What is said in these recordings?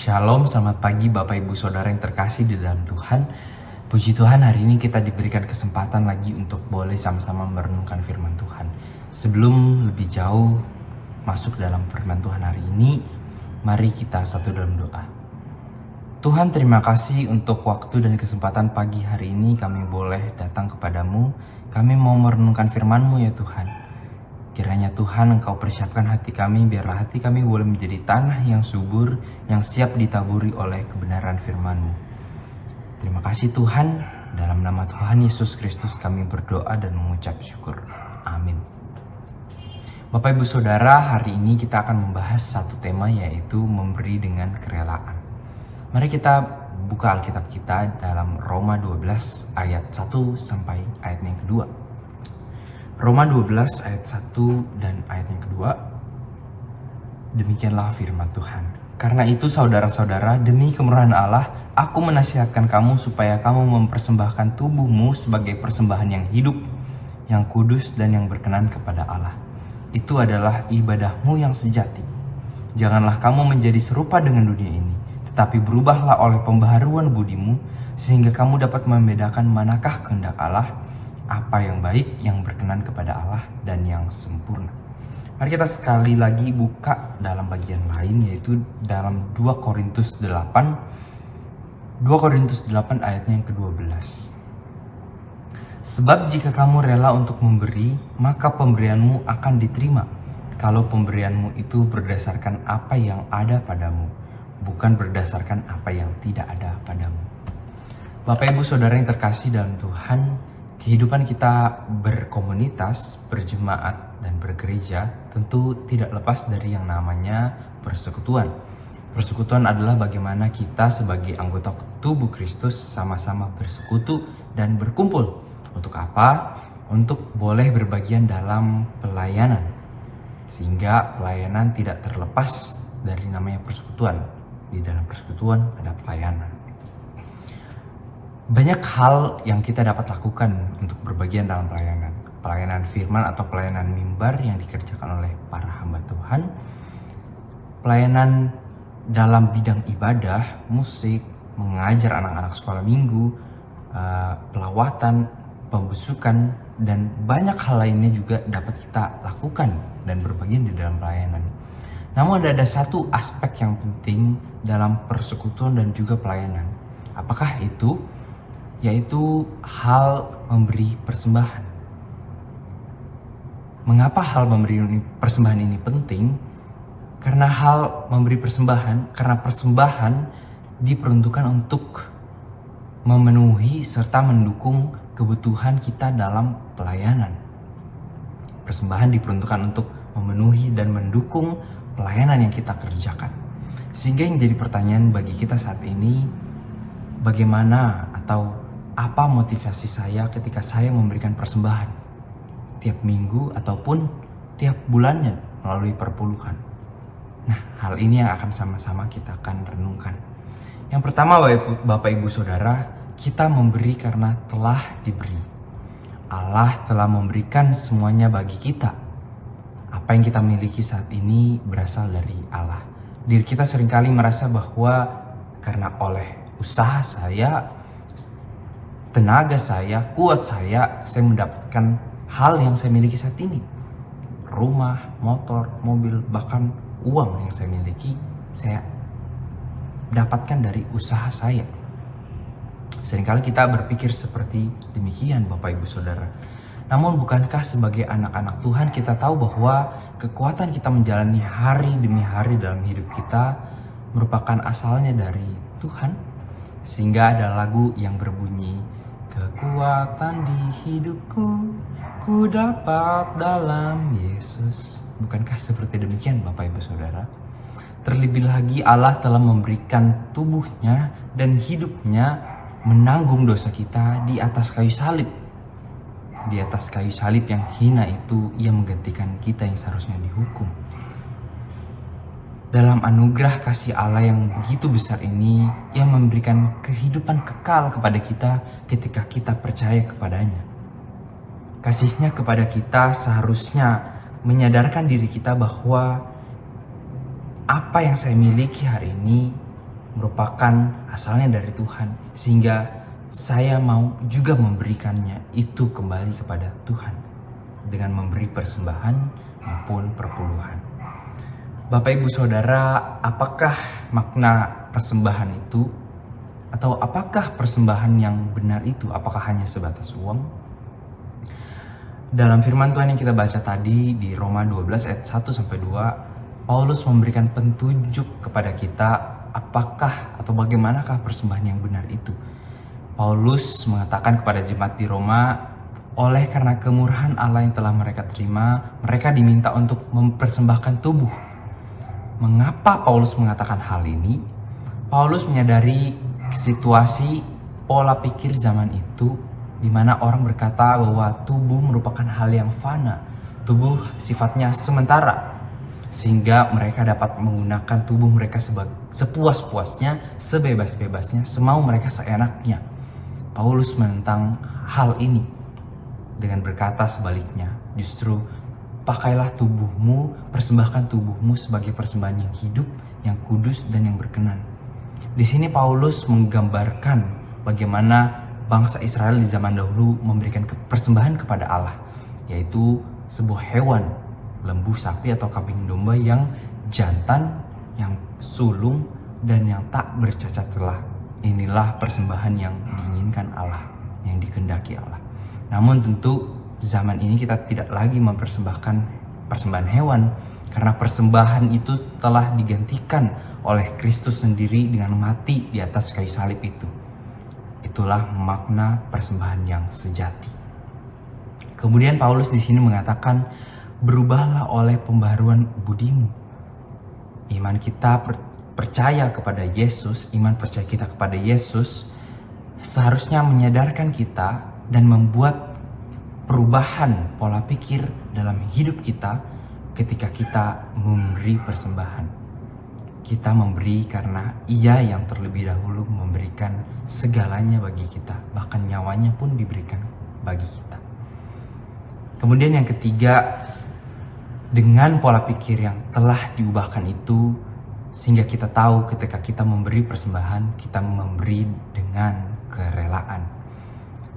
Shalom, selamat pagi Bapak Ibu Saudara yang terkasih di dalam Tuhan. Puji Tuhan, hari ini kita diberikan kesempatan lagi untuk boleh sama-sama merenungkan firman Tuhan. Sebelum lebih jauh masuk dalam firman Tuhan hari ini, mari kita satu dalam doa. Tuhan, terima kasih untuk waktu dan kesempatan pagi hari ini kami boleh datang kepadamu. Kami mau merenungkan firman-Mu ya Tuhan. Kiranya Tuhan Engkau persiapkan hati kami, biarlah hati kami boleh menjadi tanah yang subur, yang siap ditaburi oleh kebenaran firman-Mu. Terima kasih Tuhan, dalam nama Tuhan Yesus Kristus kami berdoa dan mengucap syukur. Amin. Bapak Ibu Saudara, hari ini kita akan membahas satu tema, yaitu memberi dengan kerelaan. Mari kita buka Alkitab kita dalam Roma 12 ayat 1 sampai ayat yang kedua. Roma 12 ayat 1 dan ayat yang kedua. Demikianlah firman Tuhan. Karena itu saudara-saudara, demi kemurahan Allah, aku menasihatkan kamu supaya kamu mempersembahkan tubuhmu sebagai persembahan yang hidup, yang kudus dan yang berkenan kepada Allah. Itu adalah ibadahmu yang sejati. Janganlah kamu menjadi serupa dengan dunia ini, tetapi berubahlah oleh pembaharuan budimu, sehingga kamu dapat membedakan manakah kehendak Allah, apa yang baik, yang berkenan kepada Allah, dan yang sempurna. Mari kita sekali lagi buka dalam bagian lain, yaitu dalam 2 Korintus 8. 2 Korintus 8 ayatnya yang ke-12. Sebab jika kamu rela untuk memberi, maka pemberianmu akan diterima. Kalau pemberianmu itu berdasarkan apa yang ada padamu, bukan berdasarkan apa yang tidak ada padamu. Bapak Ibu Saudara yang terkasih dalam Tuhan, kehidupan kita berkomunitas, berjemaat, dan bergereja tentu tidak lepas dari yang namanya persekutuan. Persekutuan adalah bagaimana kita sebagai anggota tubuh Kristus sama-sama bersekutu dan berkumpul. Untuk apa? Untuk boleh berbagian dalam pelayanan. Sehingga pelayanan tidak terlepas dari namanya persekutuan. Di dalam persekutuan ada pelayanan. Banyak hal yang kita dapat lakukan untuk berbagian dalam pelayanan. Pelayanan firman atau pelayanan mimbar yang dikerjakan oleh para hamba Tuhan. Pelayanan dalam bidang ibadah, musik, mengajar anak-anak sekolah minggu, pelawatan, pembusukan, dan banyak hal lainnya juga dapat kita lakukan dan berbagian di dalam pelayanan. Namun ada satu aspek yang penting dalam persekutuan dan juga pelayanan. Apakah itu? Yaitu hal memberi persembahan. Mengapa hal memberi persembahan ini penting? Karena persembahan diperuntukkan untuk memenuhi serta mendukung kebutuhan kita dalam pelayanan. Persembahan diperuntukkan untuk memenuhi dan mendukung pelayanan yang kita kerjakan. Sehingga yang jadi pertanyaan bagi kita saat ini, bagaimana atau apa motivasi saya ketika saya memberikan persembahan tiap minggu ataupun tiap bulannya melalui perpuluhan. Nah, hal ini yang akan sama-sama kita akan renungkan. Yang pertama, Bapak Ibu Saudara, kita memberi karena telah diberi. Allah telah memberikan semuanya bagi kita. Apa yang kita miliki saat ini berasal dari Allah. Diri kita seringkali merasa bahwa karena oleh usaha saya, tenaga saya, kuat saya mendapatkan hal yang saya miliki saat ini. Rumah, motor, mobil, bahkan uang yang saya miliki, saya dapatkan dari usaha saya. Seringkali kita berpikir seperti demikian, Bapak Ibu Saudara. Namun bukankah sebagai anak-anak Tuhan kita tahu bahwa kekuatan kita menjalani hari demi hari dalam hidup kita merupakan asalnya dari Tuhan? Sehingga ada lagu yang berbunyi, kekuatan di hidupku, ku dapat dalam Yesus. Bukankah seperti demikian Bapak Ibu Saudara? Terlebih lagi Allah telah memberikan tubuhnya dan hidupnya menanggung dosa kita di atas kayu salib. Di atas kayu salib yang hina itu, Ia menggantikan kita yang seharusnya dihukum. Dalam anugerah kasih Allah yang begitu besar ini, Ia memberikan kehidupan kekal kepada kita ketika kita percaya kepadanya. Kasih-Nya kepada kita seharusnya menyadarkan diri kita bahwa apa yang saya miliki hari ini merupakan asalnya dari Tuhan, sehingga saya mau juga memberikannya itu kembali kepada Tuhan dengan memberi persembahan maupun perpuluhan. Bapak Ibu Saudara, apakah makna persembahan itu? Atau apakah persembahan yang benar itu? Apakah hanya sebatas uang? Dalam firman Tuhan yang kita baca tadi di Roma 12 ayat 1-2, Paulus memberikan petunjuk kepada kita apakah atau bagaimanakah persembahan yang benar itu. Paulus mengatakan kepada jemaat di Roma, oleh karena kemurahan Allah yang telah mereka terima, mereka diminta untuk mempersembahkan tubuh. Mengapa Paulus mengatakan hal ini? Paulus menyadari situasi pola pikir zaman itu di mana orang berkata bahwa tubuh merupakan hal yang fana, tubuh sifatnya sementara, sehingga mereka dapat menggunakan tubuh mereka sepuas-puasnya, sebebas-bebasnya, semau mereka seenaknya. Paulus menentang hal ini dengan berkata sebaliknya, justru pakailah tubuhmu, persembahkan tubuhmu sebagai persembahan yang hidup, yang kudus dan yang berkenan. Di sini Paulus menggambarkan bagaimana bangsa Israel di zaman dahulu memberikan persembahan kepada Allah, yaitu sebuah hewan, lembu, sapi atau kambing domba yang jantan, yang sulung dan yang tak bercacat telah. Inilah persembahan yang diinginkan Allah, yang dikehendaki Allah. Namun tentu zaman ini kita tidak lagi mempersembahkan persembahan hewan, karena persembahan itu telah digantikan oleh Kristus sendiri dengan mati di atas kayu salib itu. Itulah makna persembahan yang sejati. Kemudian Paulus di sini mengatakan, berubahlah oleh pembaharuan budimu. Iman kita percaya kepada Yesus, iman percaya kita kepada Yesus seharusnya menyadarkan kita dan membuat perubahan pola pikir dalam hidup kita ketika kita memberi persembahan. Kita memberi karena Ia yang terlebih dahulu memberikan segalanya bagi kita, bahkan nyawanya pun diberikan bagi kita. Kemudian yang ketiga, dengan pola pikir yang telah diubahkan itu, sehingga kita tahu ketika kita memberi persembahan, kita memberi dengan kerelaan.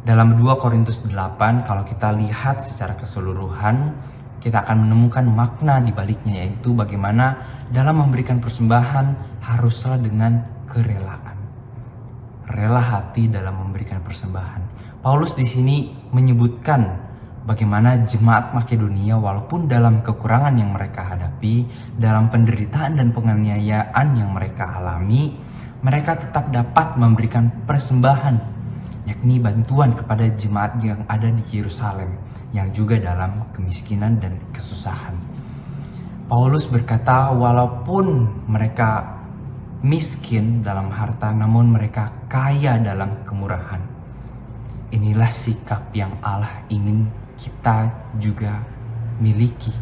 Dalam 2 Korintus 8, kalau kita lihat secara keseluruhan, kita akan menemukan makna di baliknya, yaitu bagaimana dalam memberikan persembahan haruslah dengan kerelaan. Rela hati dalam memberikan persembahan. Paulus di sini menyebutkan bagaimana jemaat Makedonia walaupun dalam kekurangan yang mereka hadapi, dalam penderitaan dan penganiayaan yang mereka alami, mereka tetap dapat memberikan persembahan, yakni bantuan kepada jemaat yang ada di Yerusalem, yang juga dalam kemiskinan dan kesusahan. Paulus berkata, walaupun mereka miskin dalam harta, namun mereka kaya dalam kemurahan. Inilah sikap yang Allah ingin kita juga miliki,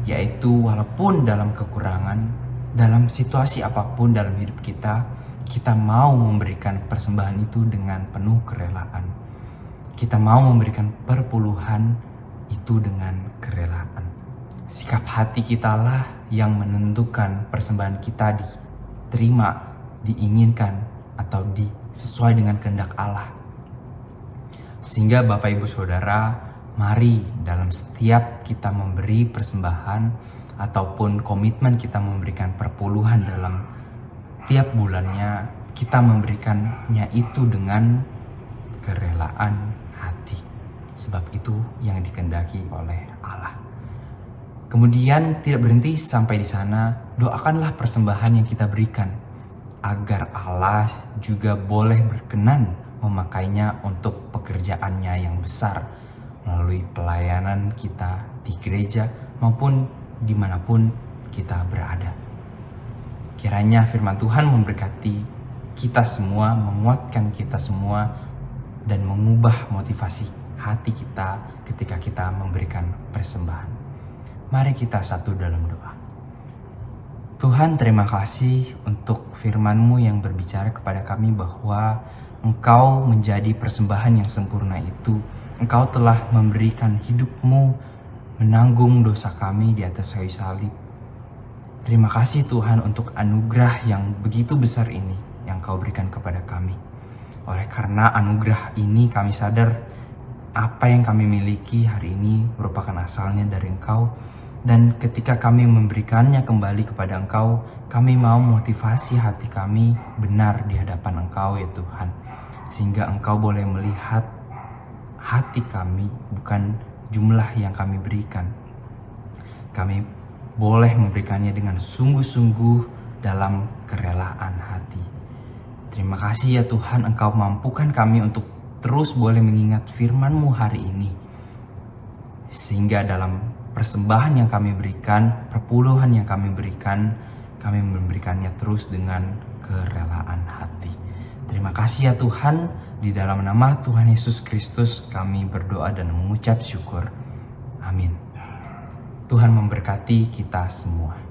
yaitu walaupun dalam kekurangan, dalam situasi apapun dalam hidup kita, kita mau memberikan persembahan itu dengan penuh kerelaan. Kita mau memberikan perpuluhan itu dengan kerelaan. Sikap hati kita lah yang menentukan persembahan kita diterima, diinginkan, atau sesuai dengan kehendak Allah. Sehingga Bapak Ibu Saudara, mari dalam setiap kita memberi persembahan ataupun komitmen kita memberikan perpuluhan dalam tiap bulannya, kita memberikannya itu dengan kerelaan hati. Sebab itu yang dikehendaki oleh Allah. Kemudian tidak berhenti sampai di sana, doakanlah persembahan yang kita berikan agar Allah juga boleh berkenan memakainya untuk pekerjaannya yang besar melalui pelayanan kita di gereja maupun dimanapun kita berada. Kiranya firman Tuhan memberkati kita semua, menguatkan kita semua, dan mengubah motivasi hati kita ketika kita memberikan persembahan. Mari kita satu dalam doa. Tuhan, terima kasih untuk firman-Mu yang berbicara kepada kami bahwa Engkau menjadi persembahan yang sempurna itu. Engkau telah memberikan hidup-Mu menanggung dosa kami di atas kayu salib. Terima kasih Tuhan untuk anugerah yang begitu besar ini yang Kau berikan kepada kami. Oleh karena anugerah ini kami sadar apa yang kami miliki hari ini merupakan asalnya dari Engkau. Dan ketika kami memberikannya kembali kepada Engkau, kami mau motivasi hati kami benar di hadapan Engkau ya Tuhan. Sehingga Engkau boleh melihat hati kami, bukan jumlah yang kami berikan. Kami boleh memberikannya dengan sungguh-sungguh dalam kerelaan hati. Terima kasih ya Tuhan, Engkau mampukan kami untuk terus boleh mengingat firman-Mu hari ini. Sehingga dalam persembahan yang kami berikan, perpuluhan yang kami berikan, kami memberikannya terus dengan kerelaan hati. Terima kasih ya Tuhan, di dalam nama Tuhan Yesus Kristus kami berdoa dan mengucap syukur. Amin. Tuhan memberkati kita semua.